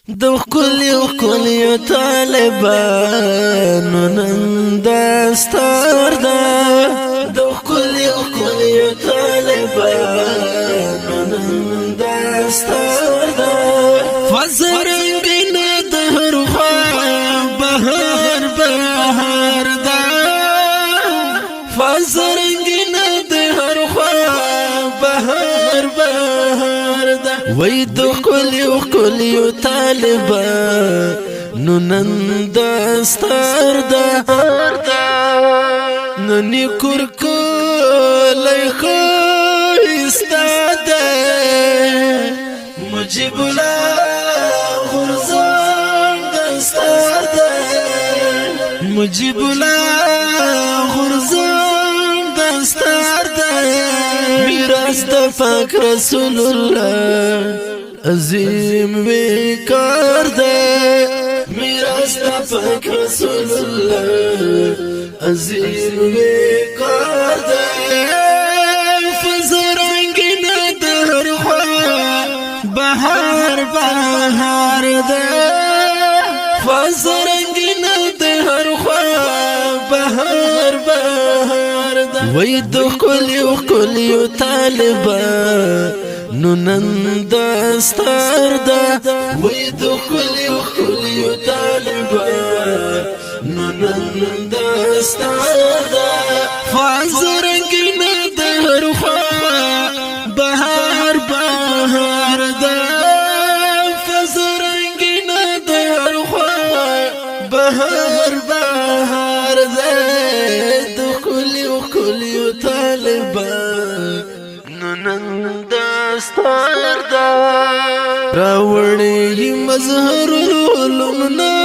د ښکلیو طالبانو نن دستار ده د ښکلیو طالبانو نن دستار ده فزرنګینه د هر خوا بهار بهار ده فزرنګینه د هر خوا بهار بهار ده وای د ښکلیو طالبانو نن دستار ده نن کورکلی ښایسته ده مجیب الله غورځنګ دستار ده مجیب الله غورځنګ دستار ده میراث د پاک رسول الله عظیم وقار ده میراث د پاک رسول الله عظیم وقار ده فزرنګینه د هر خوا بهار بهار ده فزرنګینه د هر خوا بهار بهار ده وای د ښکلیو طالبانو نن دستار ده وای د ښکلیو طالبانو نن دستار ده فزرنګینه د هر خوا بهار بهار ده فزرنګینه د هر خوا بهار بهار ده د ښکلیو طالبانو نن دستار ده راوړي مظهر العلومنا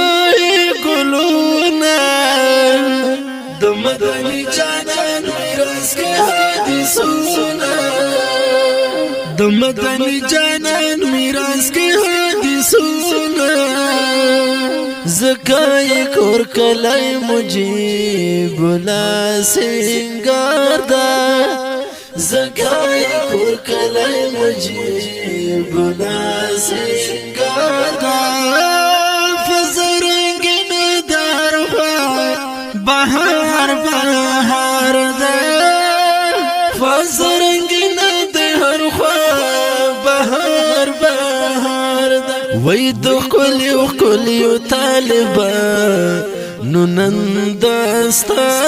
ګلونه د مدني جانان میراث کې حدیثونه د مدني جانان میراث کې حدیثونه زکای کور کلای مجیب الله سنگار ده زکای کور کلای مجیب الله سنگار ده فزرنګینه د هر خوا بهار بهار ده فزرنګینه د هر خوا بهار بهار ده وای د ښکلیو طالبانو نن دستار